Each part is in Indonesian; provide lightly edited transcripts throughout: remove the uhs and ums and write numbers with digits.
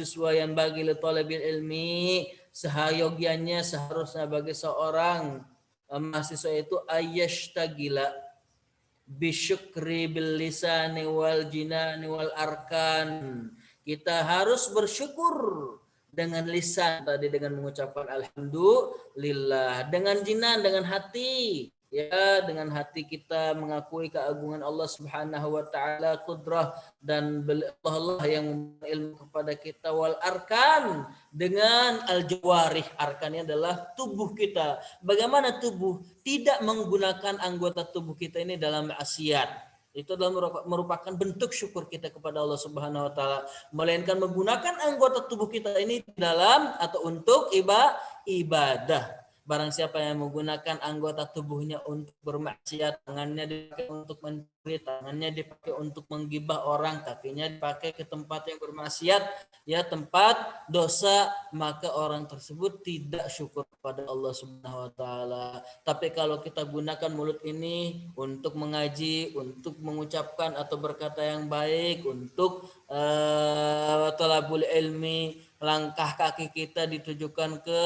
siswa yang bagi li talabil ilmi, sehayogiannya seharusnya bagi seorang mahasiswa itu ayyashtagila bisyukri bil lisani wal jinani wal arkan. Kita harus bersyukur dengan lisan tadi, dengan mengucapkan alhamdulillah, dengan jinan, dengan hati, ya, dengan hati kita mengakui keagungan Allah Subhanahu wa taala, kudrah dan Allah yang memberi ilmu kepada kita, wal arkan, dengan al jawarih. Arkannya adalah tubuh kita. Bagaimana tubuh? Tidak menggunakan anggota tubuh kita ini dalam maksiat. Itu adalah merupakan bentuk syukur kita kepada Allah Subhanahu wa taala, melainkan menggunakan anggota tubuh kita ini dalam atau untuk ibadah. Barang siapa yang menggunakan anggota tubuhnya untuk bermaksiat, tangannya dipakai untuk mencuri, tangannya dipakai untuk menggibah orang, kakinya dipakai ke tempat yang bermaksiat, ya, tempat dosa, maka orang tersebut tidak syukur kepada Allah Subhanahu wa taala. Tapi kalau kita gunakan mulut ini untuk mengaji, untuk mengucapkan atau berkata yang baik, untuk talabul ilmi, langkah kaki kita ditujukan ke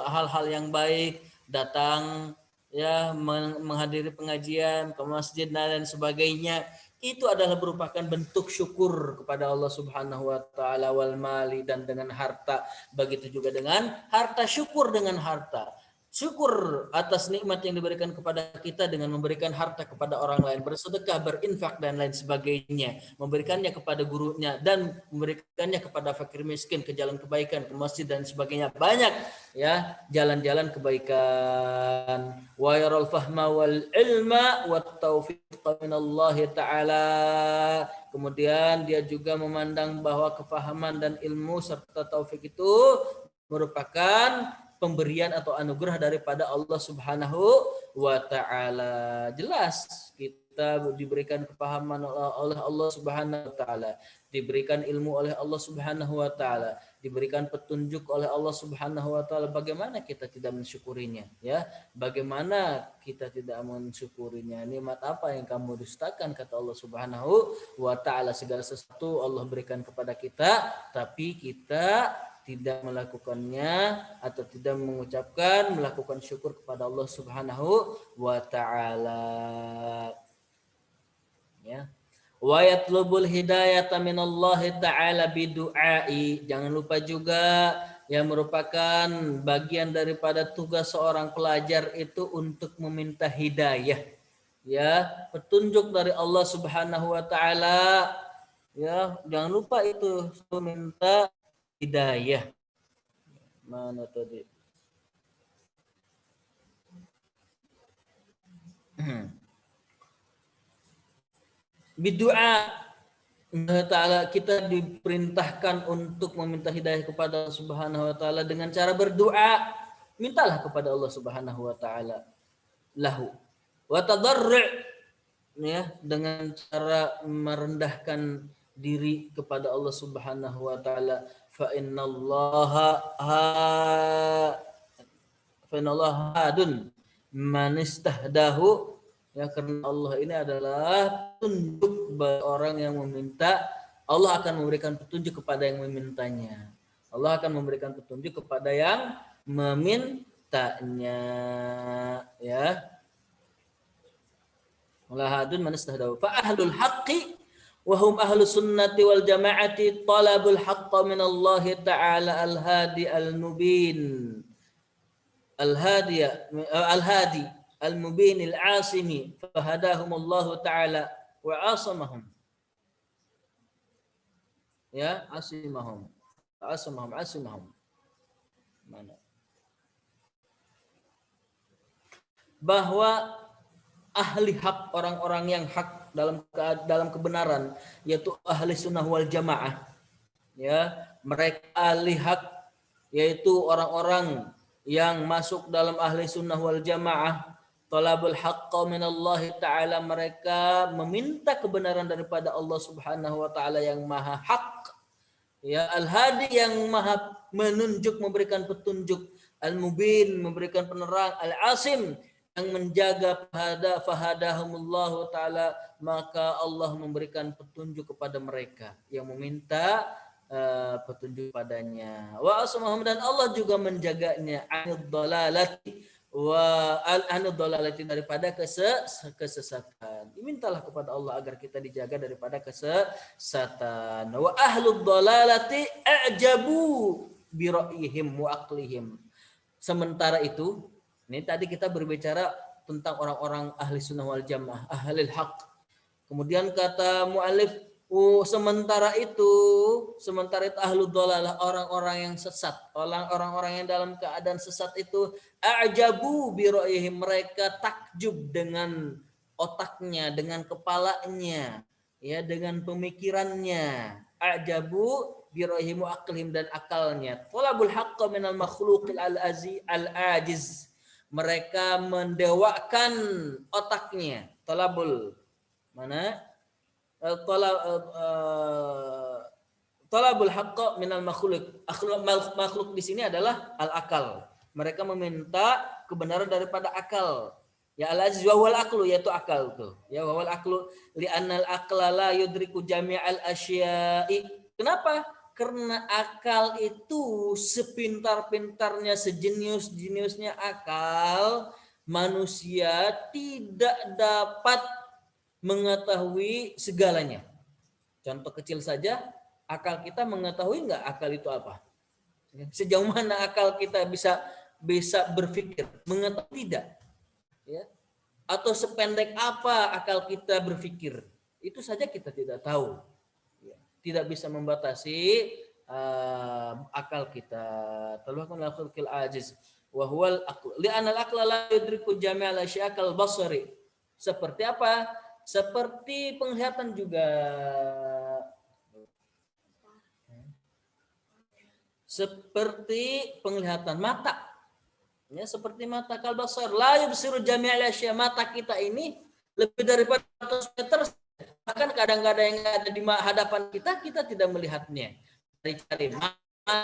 hal-hal yang baik, datang, ya, menghadiri pengajian, ke masjid dan lain sebagainya, itu adalah merupakan bentuk syukur kepada Allah Subhanahu wa taala, wal mali, dan dengan harta. Begitu juga dengan harta, syukur dengan harta. Syukur atas nikmat yang diberikan kepada kita dengan memberikan harta kepada orang lain, bersedekah, berinfak dan lain sebagainya, memberikannya kepada gurunya dan memberikannya kepada fakir miskin, ke jalan kebaikan, ke masjid dan sebagainya. Banyak, ya, jalan-jalan kebaikan. Wa yaral fahma wal ilma wat taufiq minallahi taala. Kemudian dia juga memandang bahwa kefahaman dan ilmu serta taufik itu merupakan pemberian atau anugerah daripada Allah Subhanahu wa taala. Jelas kita diberikan kepahaman oleh Allah Subhanahu wa taala, diberikan ilmu oleh Allah Subhanahu wa taala, diberikan petunjuk oleh Allah Subhanahu wa taala. Bagaimana kita tidak mensyukurinya, ya? Bagaimana kita tidak mensyukurinya? Nikmat apa yang kamu dustakan, kata Allah Subhanahu wa taala. Segala sesuatu Allah berikan kepada kita, tapi kita tidak melakukannya atau tidak mengucapkan, melakukan syukur kepada Allah Subhanahu wa taala. Ya. Wa yatlubul hidayata minallahi ta'ala bidu'ai. Jangan lupa juga yang merupakan bagian daripada tugas seorang pelajar itu untuk meminta hidayah, ya, petunjuk dari Allah Subhanahu wa taala. Ya, jangan lupa itu meminta hidayah. Mana tadi? Bidu'a. Allah Ta'ala, kita diperintahkan untuk meminta hidayah kepada Allah Subhanahu wa taala dengan cara berdoa. Mintalah kepada Allah Subhanahu wa taala lahu. Wa tadarru', ya, dengan cara merendahkan diri kepada Allah Subhanahu wa taala. Fa innallaha hadun man istahdahu, ya, karena Allah ini adalah petunjuk bagi orang yang meminta. Allah akan memberikan petunjuk kepada yang memintanya. Allah akan memberikan petunjuk kepada yang memintanya, ya. Lahadun man istahdahu. Fa ahlul haqqi wa hum ahlus sunnati wal jamaati talabul haqqa min Allah ta'ala al-hadi al-mubin. Al-hadi al-mubin al-asimi fahadahum Allah ta'ala wa asamahum. Ya, asimahum. Asimahum. Mana? Bahwa ahli hak, orang-orang yang hak dalam kebenaran, yaitu ahli sunnah wal jamaah, ya, mereka ahli hak, yaitu orang-orang yang masuk dalam ahli sunnah wal jamaah, talabul haqqa minallahi ta'ala, mereka meminta kebenaran daripada Allah Subhanahu wa ta'ala yang maha hak, ya, al-hadi yang maha menunjuk, memberikan petunjuk, al-mubin memberikan penerang, al-asim yang menjaga, fahadahumullahu ta'ala, maka Allah memberikan petunjuk kepada mereka yang meminta petunjuk padanya. Wa asmahum, dan Allah juga menjaganya anid dalalati daripada kesesatan. Mintalah kepada Allah agar kita dijaga daripada kesesatan. Wa ahlud dalalati a'jabu bi ra'yihim wa aqlihim. Sementara itu, ini tadi kita berbicara tentang orang-orang ahli sunnah wal jamaah, ahlil haq. Kemudian kata mu'alif, sementara itu ahlul dhalalah, orang-orang yang sesat, orang-orang yang dalam keadaan sesat itu, a'jabu bi ra'yihim, mereka takjub dengan otaknya, dengan kepalanya, ya, dengan pemikirannya. A'jabu bi ra'yihim wa aqlihim, dan akalnya. Talabul haqqa minal makhluqil al-ajiz, mereka mendewakan otaknya. Talabul mana? Talabul haqqa minal makhluk. Makhluk di sini adalah al-akal. Mereka meminta kebenaran daripada akal. Ya al-aziz wa huwal aqlu, yaitu akal tuh. Ya wa huwal aqlu li'annal aqla la yudriku jami'al asya'i. Kenapa? Karena akal itu sepintar-pintarnya, sejenius-jeniusnya akal, manusia tidak dapat mengetahui segalanya. Contoh kecil saja, akal kita mengetahui nggak akal itu apa? Sejauh mana akal kita bisa berpikir? Mengetahui tidak? Ya. Atau sependek apa akal kita berpikir? Itu saja kita tidak tahu. Ya. Tidak bisa membatasi akal kita. Talahkan al-khulqil ajiz wa huwal aql. Li'anal aqla la yudriku jami'al asyakal basari. Seperti apa? Seperti penglihatan juga. Seperti penglihatan mata. Ya, seperti mata kalbasar. La yubsiru jami'al asya. Mata kita ini lebih daripada 100 meter. Bahkan kadang-kadang yang ada di hadapan kita, kita tidak melihatnya. Cari-cari mana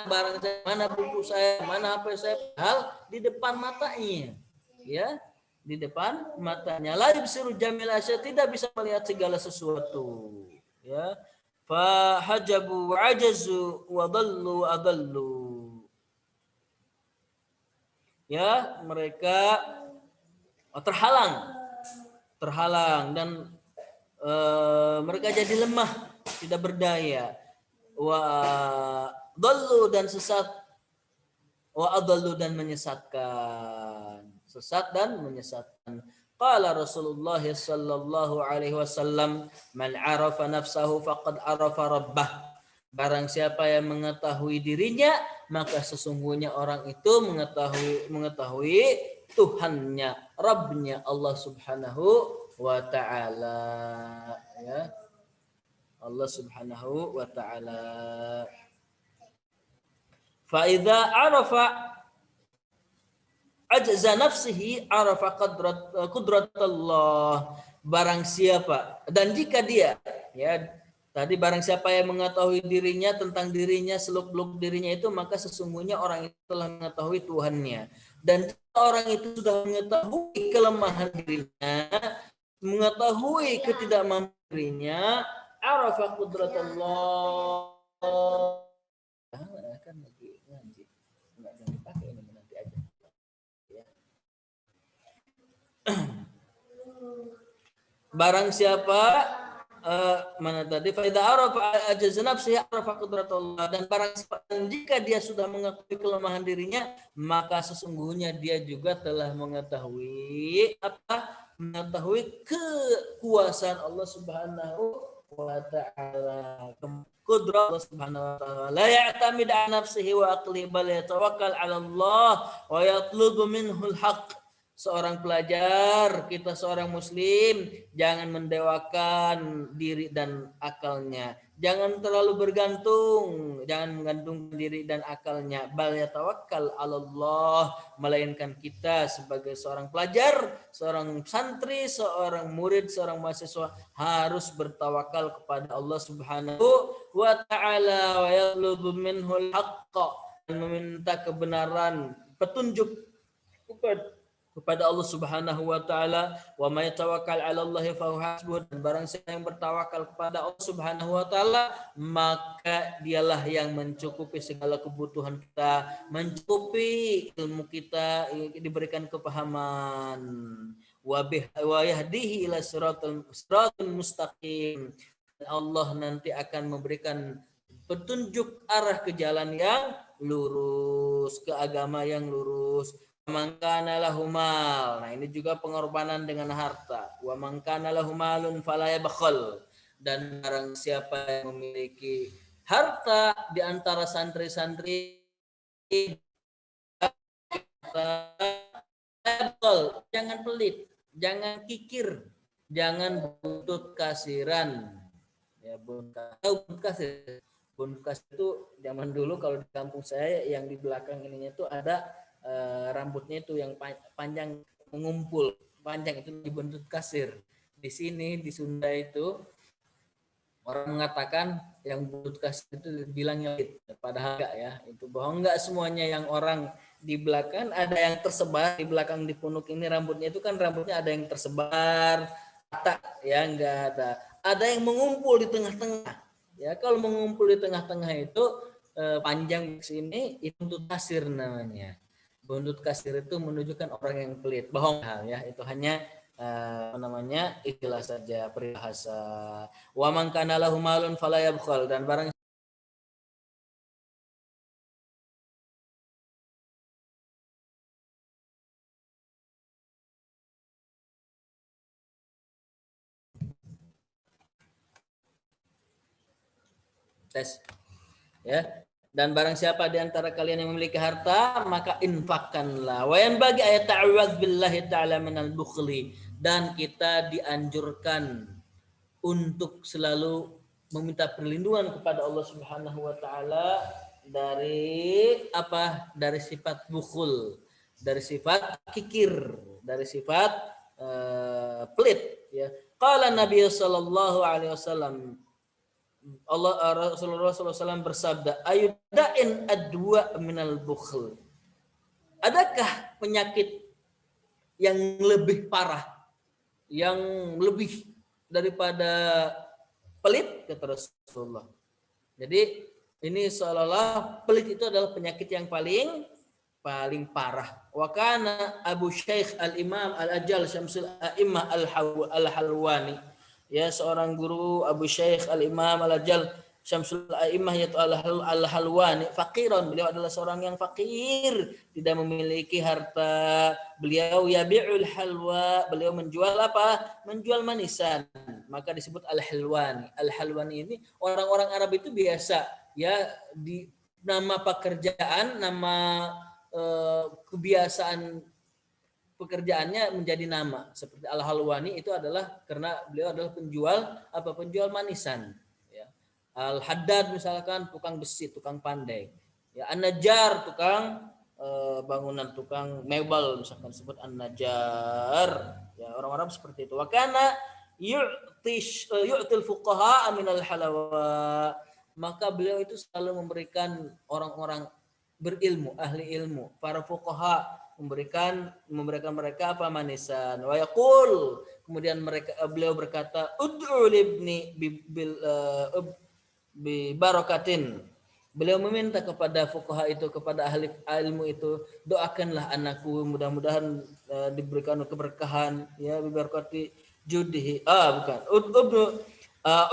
barang saya, mana buku saya, mana HP saya, hal di depan matanya. Ya, di depan matanya. La yubsiru jamil asya, tidak bisa melihat segala sesuatu. Ya. Fa hajabu wa ajazu wa dhallu adallu. Ya, mereka terhalang dan mereka jadi lemah, tidak berdaya. Wa dhallu, dan sesat, wa adallu, dan menyesatkan. Sesat dan menyesatkan. Qala Rasulullah sallallahu alaihi wasallam, man arafa nafsahu faqad arafa rabbah. Barang siapa yang mengetahui dirinya, maka sesungguhnya orang itu mengetahui Tuhannya, Rabbnya, Allah Subhanahu wa ta'ala. Ya. Allah Subhanahu wa ta'ala. Fa idza arafa ajza nafsihi arafa qudratullah. Barang siapa, dan jika dia, ya, tadi barang siapa yang mengetahui dirinya, tentang dirinya, seluk-beluk dirinya itu, maka sesungguhnya orang itu telah mengetahui Tuhannya. Dan jika orang itu sudah mengetahui kelemahan dirinya, mengetahui ketidakmampuan dirinya, arafa qudratullah. Kan lagi ngaji, nggak jangan dipakai ini nanti aja. Barang siapa mana tadi fa idza arafa ajaz nafsihi arafa qudratullah, dan barang siapa, jika dia sudah mengetahui kelemahan dirinya, maka sesungguhnya dia juga telah mengetahui mengetahui kekuasaan Allah Subhanahu wa ta'ala. Qudrat Allah Subhanahu wa ta'ala. La ya'tamid 'ala nafsihi wa aqlihi bal yatawakkal 'ala Allah wa yatlubu minhu al-haqq. Seorang pelajar, kita seorang muslim, jangan mendewakan diri dan akalnya. Jangan terlalu bergantung, jangan menggantungkan diri dan akalnya. Bal yatawakkal 'ala Allah, melainkan kita sebagai seorang pelajar, seorang santri, seorang murid, seorang mahasiswa harus bertawakal kepada Allah Subhanahu wa ta'ala wa yatlubu minhul haqqa, dan meminta kebenaran, petunjuk kepada Allah Subhanahu wa taala, wa may tawakkal 'ala Allah fa huwa hasbuh, dan barang siapa yang bertawakal kepada Allah Subhanahu wa taala maka dialah yang mencukupi segala kebutuhan kita, mencukupi ilmu kita, diberikan kepahaman, wa yahdihi ila siratal mustaqim. Allah nanti akan memberikan petunjuk arah ke jalan yang lurus, ke agama yang lurus. Mangkana lahumal. Nah, ini juga pengorbanan dengan harta. Wa mangkana lahumalun fala yabkhal. Dan barang siapa yang memiliki harta di antara santri-santri, jangan pelit, jangan kikir, jangan buntut kasiran. Ya, buntut kasir. Buntut kasir itu zaman dulu kalau di kampung saya yang di belakang ininya itu ada rambutnya itu yang panjang mengumpul panjang, itu dibuntut kasir. Di sini di Sunda itu orang mengatakan yang buntut kasir itu bilangnya padahal enggak ya, itu bohong. Enggak semuanya yang orang di belakang, ada yang tersebar di belakang di punuk ini rambutnya itu kan rambutnya ada yang tersebar rata ya, enggak ada yang mengumpul di tengah-tengah ya. Kalau mengumpul di tengah-tengah itu panjang di sini itu buntut kasir namanya. Buntut kasir itu menunjukkan orang yang pelit, bohong ya. Itu hanya namanya istilah saja, peribahasa. Wa man kana lahu malun fala yabkhal, dan barang tes ya, dan barang siapa di antara kalian yang memiliki harta maka infakkanlah. Wa yanbaghi ayat ta'awwadz billahi ta'ala minal bukhli, dan kita dianjurkan untuk selalu meminta perlindungan kepada Allah Subhanahu wa taala dari apa? Dari sifat bukhul, dari sifat kikir, dari sifat pelit ya. Qala Nabi sallallahu alaihi wasallam, Rasulullah SAW bersabda, ayudain adwa minal bukhl. Adakah penyakit yang lebih parah, yang lebih daripada pelit, kata Rasulullah. Jadi ini seolah-olah pelit itu adalah penyakit yang paling parah. Wa kana Abu Syekh Al-Imam Al-Ajal Syamsul A'immah Al-Halwani, ya, seorang guru Abu Syekh Al-Imam Al-Ajal Syamsul A'immah yaitu Al-Halwani, faqiran, beliau adalah seorang yang fakir, tidak memiliki harta. Beliau yabi'ul halwa, beliau menjual apa? Menjual manisan, maka disebut Al-Halwani. Al-Halwani ini orang-orang Arab itu biasa ya, di nama pekerjaan, nama kebiasaan pekerjaannya menjadi nama. Seperti Al-Halwani itu adalah karena beliau adalah penjual manisan ya. Al-Haddad misalkan tukang besi, tukang pandai ya. An-Najjar tukang bangunan, tukang mebel misalkan, disebut An-Najjar ya. Orang-orang seperti itu. Wa kana yu'til fuqaha minal halawa, maka beliau itu selalu memberikan orang-orang berilmu, ahli ilmu, para fuqaha, memberikan mereka apa? Manisan. Wa yaqul, kemudian beliau berkata, ud'u libni bi barakatin. Beliau meminta kepada fuqaha itu, kepada ahli ilmu itu, doakanlah anakku mudah-mudahan diberikan keberkahan ya, bi barakati judihi. Bukan.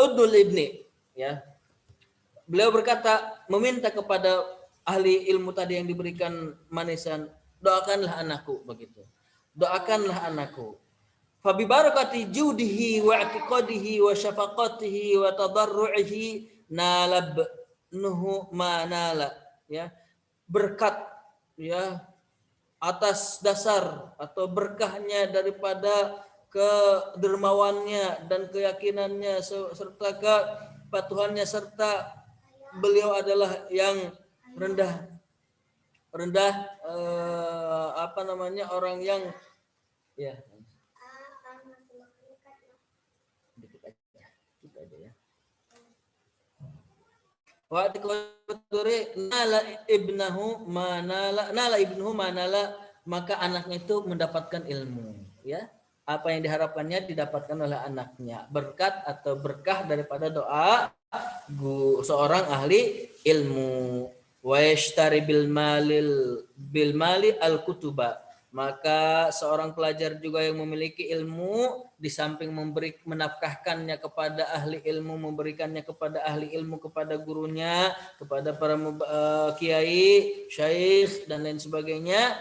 Ud'u libni ya. Beliau berkata, meminta kepada ahli ilmu tadi yang diberikan manisan, doakanlah anakku, begitu. Doakanlah anakku. Fa bi barakati judihi wa i'tiqadihi wa syafaqatihi wa tadarru'ihi nalabnuhu ma nala ya. Berkat ya, atas dasar atau berkahnya daripada kedermawannya dan keyakinannya serta kepatuhannya, serta beliau adalah yang rendah orang yang ya, dikit aja ya. Wa nala ibnuhu manala maka anaknya itu mendapatkan ilmu, ya. Apa yang diharapkannya didapatkan oleh anaknya, berkat atau berkah daripada doa seorang ahli ilmu. Wa yashtari bil mali al kutuba, maka seorang pelajar juga yang memiliki ilmu di samping menafkahkannya kepada ahli ilmu, memberikannya kepada ahli ilmu, kepada gurunya, kepada para kiai, syekh dan lain sebagainya,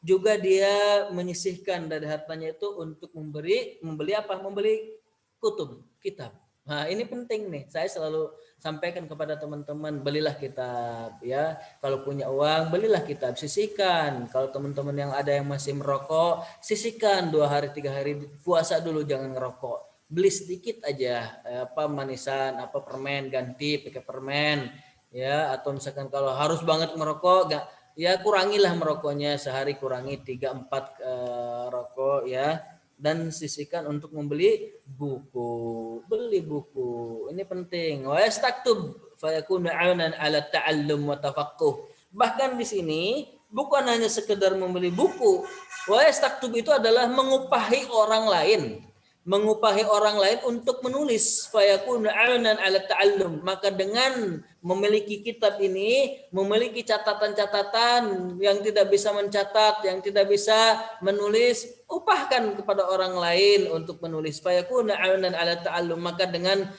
juga dia menyisihkan dari hartanya itu untuk membeli apa? Membeli kutub, kitab. Nah, ini penting nih. Saya selalu sampaikan kepada teman-teman, belilah kitab ya. Kalau punya uang, belilah kitab, sisihkan. Kalau teman-teman yang ada yang masih merokok, sisihkan 2 hari 3 hari puasa dulu, jangan ngerokok. Beli sedikit aja apa manisan, apa permen, ganti pakai permen ya, atau misalkan kalau harus banget merokok, ya kurangilah merokoknya, sehari kurangi 3-4 rokok ya, dan sisihkan untuk membeli buku. Beli buku. Ini penting. Wa yastaktub fayakunu 'aunan 'ala ta'allum wa tafaqquh. Bahkan di sini bukan hanya sekedar membeli buku. Wa yastaktub itu adalah mengupahi orang lain. Mengupahi orang lain untuk menulis, fayakunu 'aunan 'ala ta'allum. Maka dengan memiliki kitab ini, memiliki catatan-catatan, yang tidak bisa mencatat, yang tidak bisa menulis, upahkan kepada orang lain untuk menulis, fayakunu 'aunan 'ala ta'allum. Maka dengan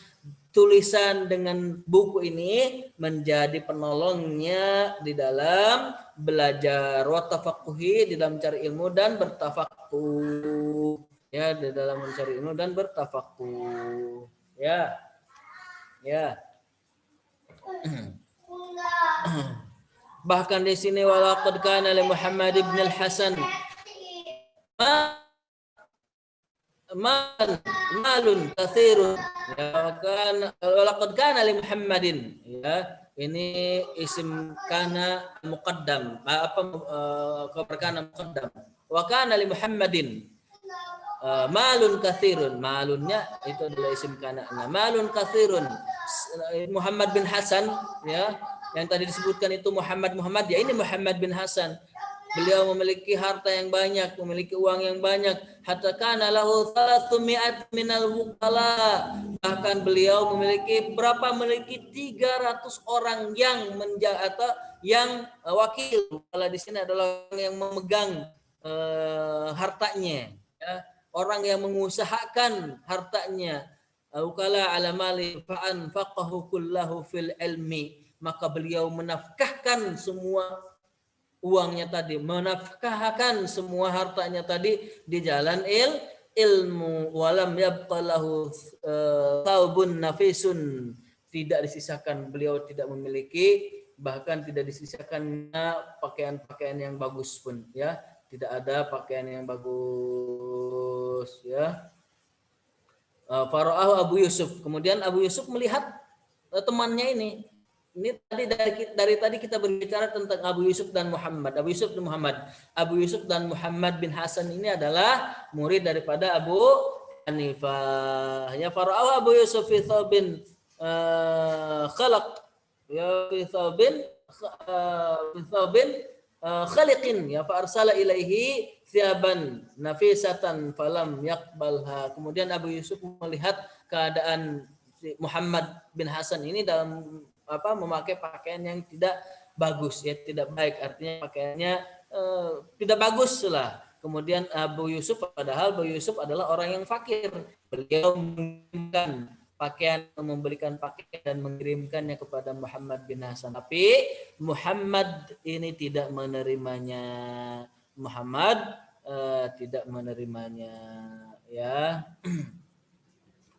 tulisan, dengan buku ini menjadi penolongnya di dalam belajar, wa tafaqquhi, di dalam mencari ilmu dan bertafaqquh. Ya, di dalam mencari ilmu dan bertafaqquh. Ya. Ya. Bahkan di sini walaqad kana li Muhammad ibn al-Hasan malun katsirun, ya kan, walaqad kana li Muhammadin, ya, ini isim kana muqaddam, apa khabar kana muqaddam, wa kana li Muhammadin malun katsirun, malunnya itu adalah isim kana, malun katsirun. Muhammad bin Hasan, ya, yang tadi disebutkan itu Muhammad, ya ini Muhammad bin Hasan. Beliau memiliki harta yang banyak, memiliki uang yang banyak. Hatta kana lahu 300 minal wukala. Bahkan beliau memiliki 300 orang yang atau yang wakil. Kalau di sini adalah yang memegang hartanya, ya. Orang yang mengusahakan hartanya. Ukala ala mali fa'an faqahu kullahu fil ilmi. Maka beliau menafkahkan semua uangnya tadi, menafkahkan semua hartanya tadi di jalan ilmu. Walam yabqalahu taubun nafisun, tidak disisakan, beliau tidak memiliki, bahkan tidak disisakan pakaian-pakaian yang bagus pun, ya, tidak ada pakaian yang bagus, ya. Fara'ahu Abu Yusuf, kemudian Abu Yusuf melihat temannya ini. Ini tadi dari tadi kita berbicara tentang Abu Yusuf dan Muhammad. Abu Yusuf dan Muhammad bin Hasan ini adalah murid daripada Abu Hanifah. Ya, fara'ahu Abu Yusuf fi thawbin khalaq, ya, fi thawbin khaliqin, ya, fa arsala ilaihi thiyaban nafisatan falam yaqbalha. Kemudian Abu Yusuf melihat keadaan Muhammad bin Hasan ini dalam memakai pakaian yang tidak bagus, ya, tidak baik, artinya pakaiannya tidak bagus lah. Kemudian Abu Yusuf, padahal Abu Yusuf adalah orang yang fakir, beliau membelikan pakaian dan mengirimkannya kepada Muhammad bin Hasan, tapi Muhammad ini tidak menerimanya. Tidak menerimanya, ya.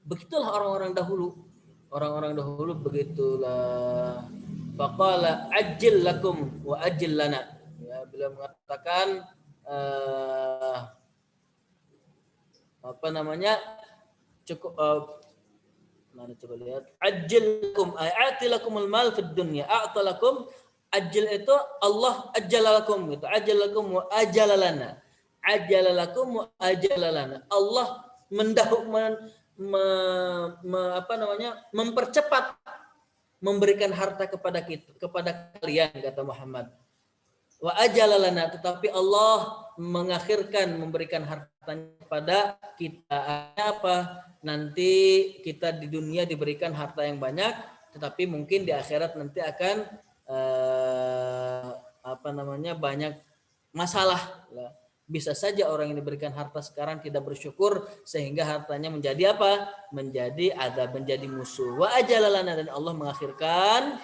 Begitulah orang-orang dahulu. Begitulah. Faqala ajil lakum wa ajil lana. Ya, beliau mengatakan cukup, mana coba lihat, ajil lakum a'ati lakumul mal fid dunya a'talakum. Ajil itu Allah ajjalalakum, itu ajjalakum wa ajalalana. Ajjalalakum wa ajalalana. Allah mempercepat memberikan harta kepada kalian, kata Muhammad. Wa ajalalana, tetapi Allah mengakhirkan memberikan hartanya kepada kita. Apa? Nanti kita di dunia diberikan harta yang banyak, tetapi mungkin di akhirat nanti akan banyak masalah. Bisa saja orang yang diberikan harta sekarang tidak bersyukur sehingga hartanya menjadi apa? Menjadi azab, menjadi musuh. Wa ajalalana, dan Allah mengakhirkan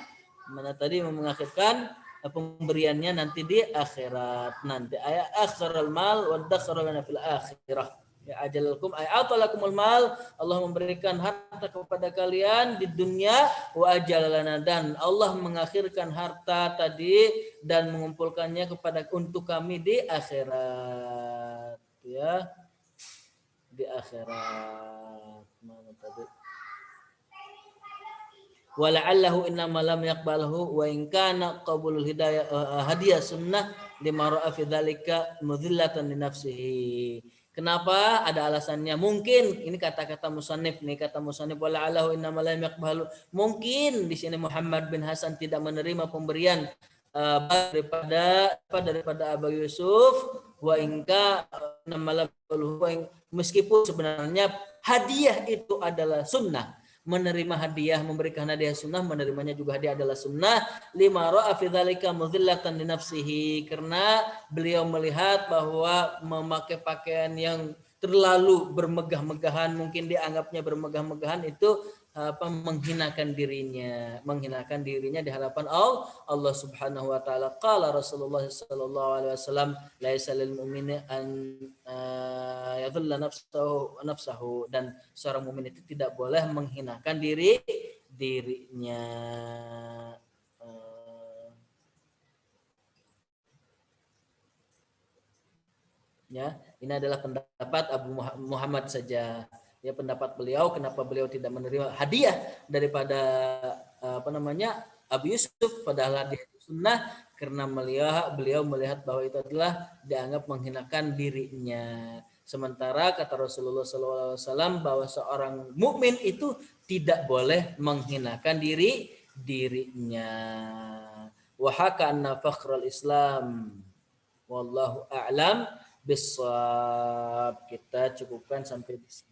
mengakhirkan pemberiannya nanti di akhirat. Nanti ayat akhiral mal wa dakharana fil akhirah. Ya ajalakum ay atalakumul mal, Allah memberikan harta kepada kalian di dunia, wa ajalalana, dan Allah mengakhirkan harta tadi dan mengumpulkannya untuk kami di akhirat, ya. Di akhirat. Mana tadi? Wala'allahu innama lam yaqbalhu wa in kana qabulul hidayah hadiah sunnah lima ra'a fi dzalika mudhillatan li nafsihi. Kenapa? Ada alasannya. Mungkin ini kata-kata musannif nih, kata musannif wala'allahu innama lam yaqbalhu. Mungkin di sini Muhammad bin Hasan tidak menerima pemberian daripada Abu Yusuf, wa inka nama meskipun sebenarnya hadiah itu adalah sunnah. Menerima hadiah, memberikan hadiah sunnah, menerimanya juga hadiah adalah sunnah. Lima ra'a fi dzalika mudhillatan li nafsihi, karena beliau melihat bahwa memakai pakaian yang terlalu bermegah-megahan, mungkin dianggapnya bermegah-megahan, itu menghinakan dirinya di hadapan Allah Subhanahu wa taala. Qala Rasulullah sallallahu alaihi wasallam, laisa lil mu'mini an yadhulla nafsahu, dan seorang mukmin itu tidak boleh menghinakan dirinya. Ya, ini adalah pendapat Abu Muhammad saja. Ya, pendapat beliau, kenapa beliau tidak menerima hadiah daripada Abu Yusuf, padahal hadiah itu sunnah, karena beliau melihat bahwa itu adalah dianggap menghinakan dirinya. Sementara kata Rasulullah SAW bahwa seorang mukmin itu tidak boleh menghinakan dirinya. Wa haka anna fakhrul Islam wallahu a'lam bisawab. Kita cukupkan sampai di sini.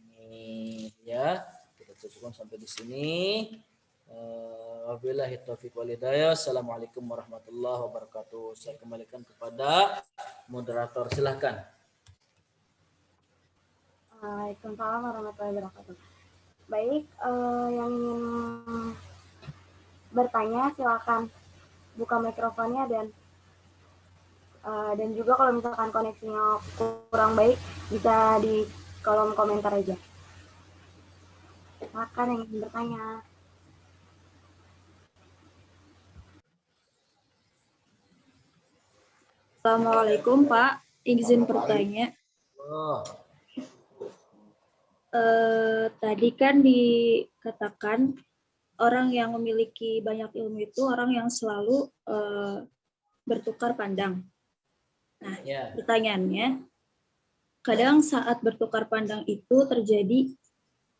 Ya, kita cukupkan sampai di sini. Wabillahi taufiq wal hidayah. Assalamualaikum warahmatullahi wabarakatuh. Saya kembalikan kepada moderator, silahkan. Waalaikumsalam warahmatullahi wabarakatuh. Baik, yang ingin bertanya silakan buka mikrofonnya, dan juga kalau misalkan koneksinya kurang baik bisa di kolom komentar aja. Silakan yang ingin bertanya. Assalamualaikum Pak, izin bertanya. Tadi kan dikatakan orang yang memiliki banyak ilmu itu orang yang selalu bertukar pandang. Nah, pertanyaannya, kadang saat bertukar pandang itu terjadi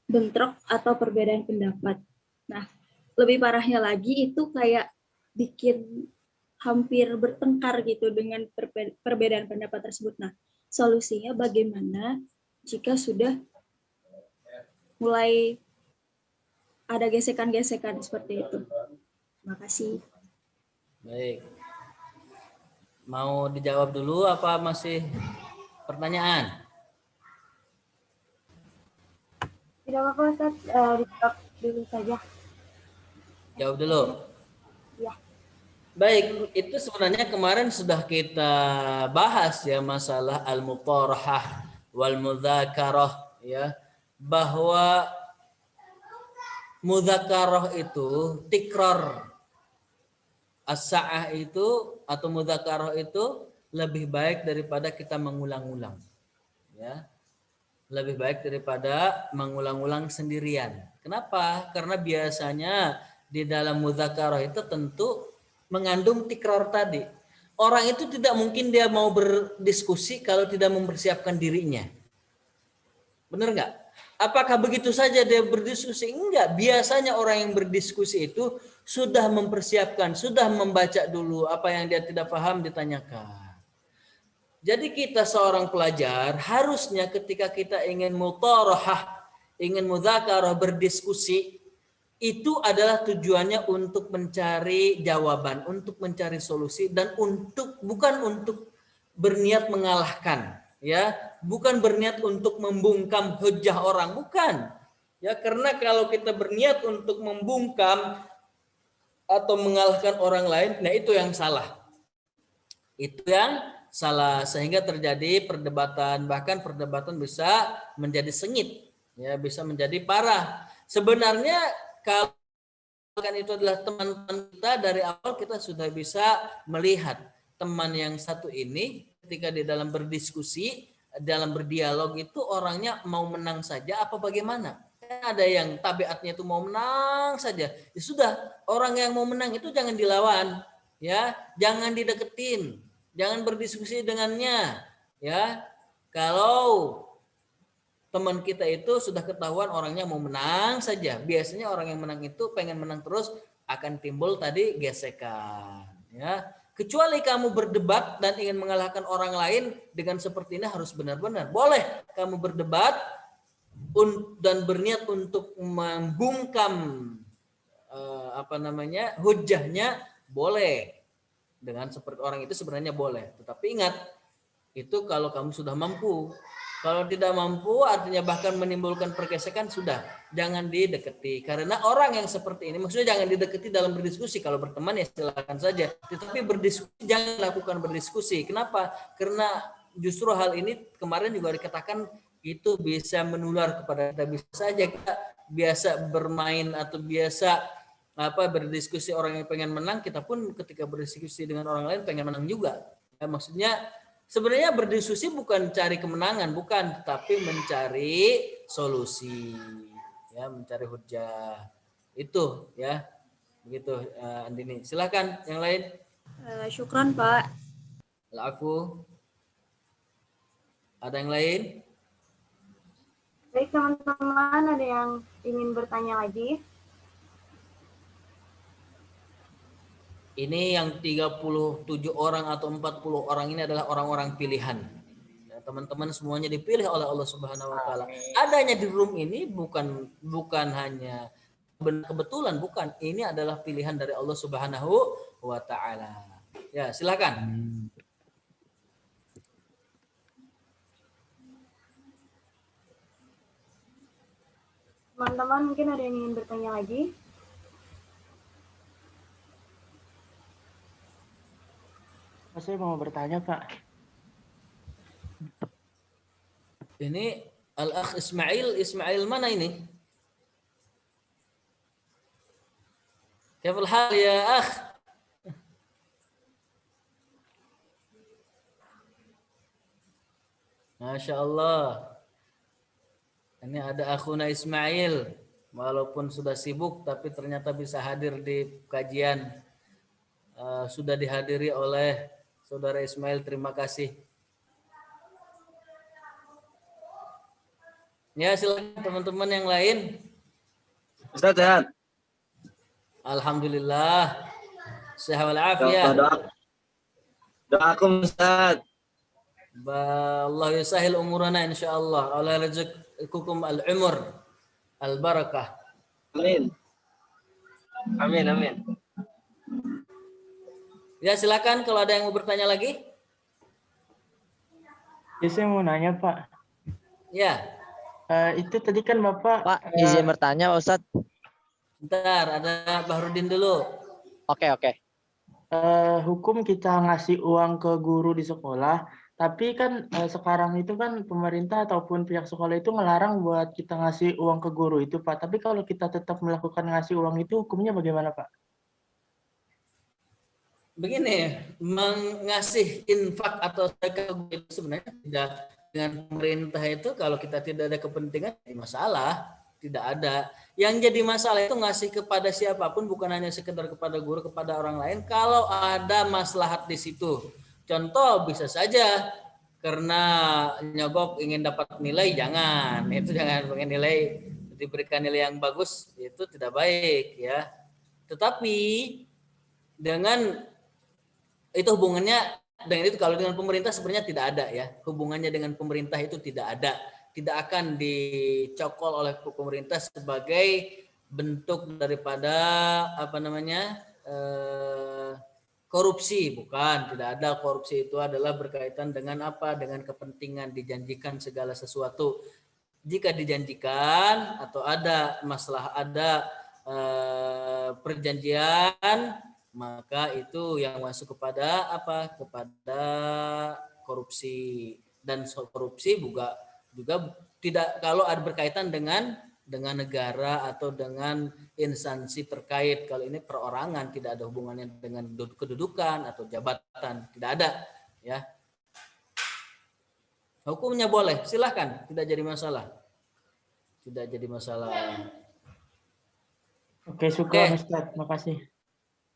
bentrok atau perbedaan pendapat. Nah, lebih parahnya lagi itu kayak bikin hampir bertengkar gitu dengan perbedaan pendapat tersebut. Nah, solusinya bagaimana jika sudah mulai ada gesekan-gesekan seperti itu? Terima kasih. Baik. Mau dijawab dulu apa masih pertanyaan? Tidak apa-apa Ustaz, dijawab dulu saja. Jawab dulu. Ya. Baik, itu sebenarnya kemarin sudah kita bahas ya, masalah al-mutarahah wal mudzakarah, ya, bahwa mudzakarah itu tikrar, as-sa'ah itu atau mudzakarah itu lebih baik daripada kita mengulang-ulang, ya. Lebih baik daripada mengulang-ulang sendirian. Kenapa? Karena biasanya di dalam mudzakarah itu tentu mengandung tikrar tadi. Orang itu tidak mungkin dia mau berdiskusi kalau tidak mempersiapkan dirinya. Benar nggak? Apakah begitu saja dia berdiskusi? Enggak. Biasanya orang yang berdiskusi itu sudah mempersiapkan, sudah membaca dulu apa yang dia tidak paham ditanyakan. Jadi kita seorang pelajar harusnya ketika kita ingin mutarahah, ingin mudzakarah, berdiskusi, itu adalah tujuannya untuk mencari jawaban, untuk mencari solusi, dan bukan untuk berniat mengalahkan, ya, bukan berniat untuk membungkam hujah orang, bukan. Ya, karena kalau kita berniat untuk membungkam atau mengalahkan orang lain, nah itu yang salah. Itu yang salah, sehingga terjadi perdebatan, bahkan perdebatan bisa menjadi sengit, ya, bisa menjadi parah. Sebenarnya kalau itu adalah teman-teman kita, dari awal kita sudah bisa melihat teman yang satu ini ketika di dalam berdiskusi, dalam berdialog itu orangnya mau menang saja apa bagaimana. Ada yang tabiatnya itu mau menang saja. Ya sudah, orang yang mau menang itu jangan dilawan, ya, jangan dideketin, jangan berdiskusi dengannya, ya. Kalau teman kita itu sudah ketahuan orangnya mau menang saja, biasanya orang yang menang itu pengen menang terus, akan timbul tadi gesekan, ya. Kecuali kamu berdebat dan ingin mengalahkan orang lain dengan seperti ini, harus benar-benar boleh kamu berdebat dan berniat untuk membungkam hujahnya, boleh. Dengan seperti orang itu sebenarnya boleh, tetapi ingat, itu kalau kamu sudah mampu. Kalau tidak mampu, artinya bahkan menimbulkan pergesekan, sudah jangan didekati. Karena orang yang seperti ini, maksudnya jangan didekati dalam berdiskusi. Kalau berteman ya silakan saja, tetapi berdiskusi jangan lakukan berdiskusi. Kenapa? Karena justru hal ini kemarin juga dikatakan itu bisa menular kepada kita. Bisa saja kita biasa bermain atau biasa berdiskusi, orang yang pengen menang, kita pun ketika berdiskusi dengan orang lain pengen menang juga. Ya, maksudnya sebenarnya berdiskusi bukan cari kemenangan, bukan, tetapi mencari solusi, ya, mencari hujah. Itu, ya, begitu, Andini. Silakan yang lain. Syukran, Pak. Aku. Ada yang lain? Baik teman-teman, ada yang ingin bertanya lagi? Ini yang 37 orang atau 40 orang ini adalah orang-orang pilihan. Teman-teman semuanya dipilih oleh Allah Subhanahu wa taala. Adanya di room ini bukan hanya kebetulan, bukan. Ini adalah pilihan dari Allah Subhanahu wa taala. Ya, silakan. Teman-teman mungkin ada yang ingin bertanya lagi? Saya mau bertanya, Pak. Ini Al-Akh Ismail mana ini? Kaifal hal ya akh? Masya Allah. Ini ada akhuna Ismail. Walaupun sudah sibuk tapi ternyata bisa hadir di kajian. Sudah dihadiri oleh Saudara Ismail, terima kasih. Ya, silakan teman-teman yang lain. Ustaz sehat. Alhamdulillah. Sehat walafiat. Doakum Ustaz. Allah yusahil umurana insyaallah. Allah rizqukum al-umur al-barakah. Amin. Amin, amin. Ya, silakan kalau ada yang mau bertanya lagi. Ya, saya mau nanya, Pak. Ya. Itu tadi kan Bapak... Pak, izin bertanya, Ustaz. Bentar, ada Bahrudin dulu. Oke. Hukum kita ngasih uang ke guru di sekolah, tapi kan sekarang itu kan pemerintah ataupun pihak sekolah itu ngelarang buat kita ngasih uang ke guru itu, Pak. Tapi kalau kita tetap melakukan ngasih uang itu, hukumnya bagaimana, Pak? Begini, mengasih infak atau sedekah itu sebenarnya tidak, dengan pemerintah itu kalau kita tidak ada kepentingan, masalah tidak ada. Yang jadi masalah itu ngasih kepada siapapun, bukan hanya sekedar kepada guru, kepada orang lain, kalau ada maslahat di situ. Contoh, bisa saja karena nyogok ingin dapat nilai, jangan pengen nilai, diberikan nilai yang bagus, itu tidak baik, ya. Tetapi dengan itu hubungannya dengan itu kalau dengan pemerintah sebenarnya tidak ada ya. Hubungannya dengan pemerintah itu tidak ada. Tidak akan dicokol oleh pemerintah sebagai bentuk daripada apa namanya? Korupsi, bukan. Tidak ada. Korupsi itu adalah berkaitan dengan apa? Dengan kepentingan, dijanjikan segala sesuatu. Jika dijanjikan atau ada masalah, ada perjanjian, maka itu yang masuk kepada apa? Kepada korupsi. Dan korupsi juga tidak, kalau ada berkaitan dengan negara atau dengan instansi terkait. Kalau ini perorangan, tidak ada hubungannya dengan kedudukan atau jabatan, tidak ada ya. Hukumnya boleh, silahkan, tidak jadi masalah. Tidak jadi masalah. Oke, syukran Ustaz, makasih.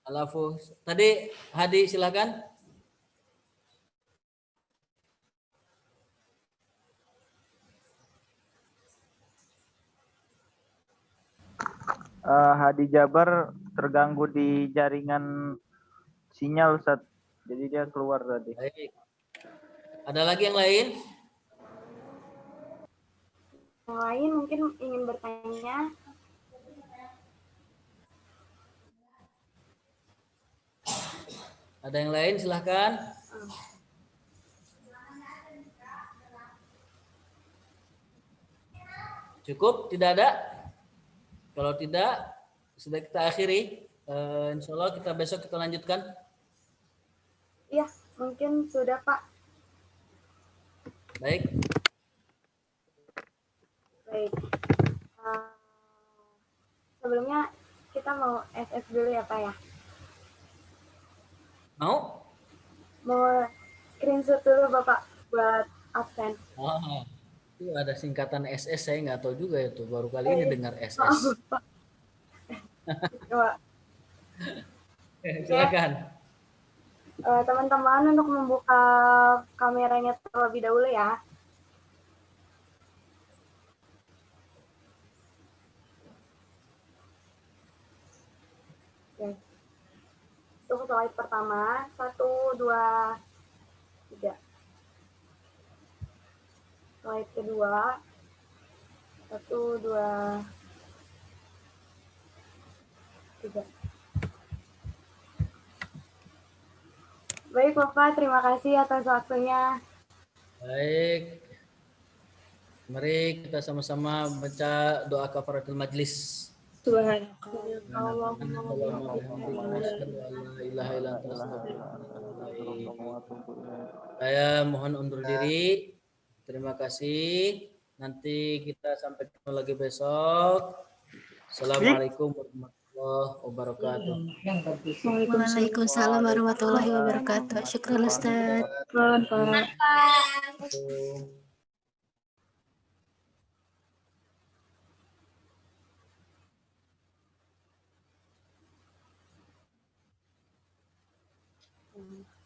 Alafu. Tadi Hadi silakan. Hadi Jabar terganggu di jaringan sinyal Ustaz. Jadi dia keluar tadi. Baik. Ada lagi yang lain? Yang lain mungkin ingin bertanya. Ada yang lain silahkan. Cukup? Tidak ada? Kalau tidak, sudah kita akhiri. Insya Allah kita besok kita lanjutkan. Iya, mungkin sudah Pak. Baik. Baik. Sebelumnya kita mau SS dulu ya Pak ya. Mau? Mau screenshot dulu Bapak buat absen. Oh, itu ada singkatan SS, saya nggak tahu juga itu. Baru kali ini dengar SS. Coba. Silakan. Teman-teman untuk membuka kameranya terlebih dahulu ya. Oke. Untuk slide pertama, 1, 2, 3. Slide kedua, 1, 2, 3. Baik Bapak, terima kasih atas waktunya. Baik. Mari kita sama-sama baca doa kafaratul majlis. Saya mohon undur diri. Terima kasih. Nanti kita sampai ketemu lagi besok. Assalamualaikum warahmatullahi wabarakatuh. Waalaikumsalam warahmatullahi wabarakatuh. Syukran Ustaz. Hmm.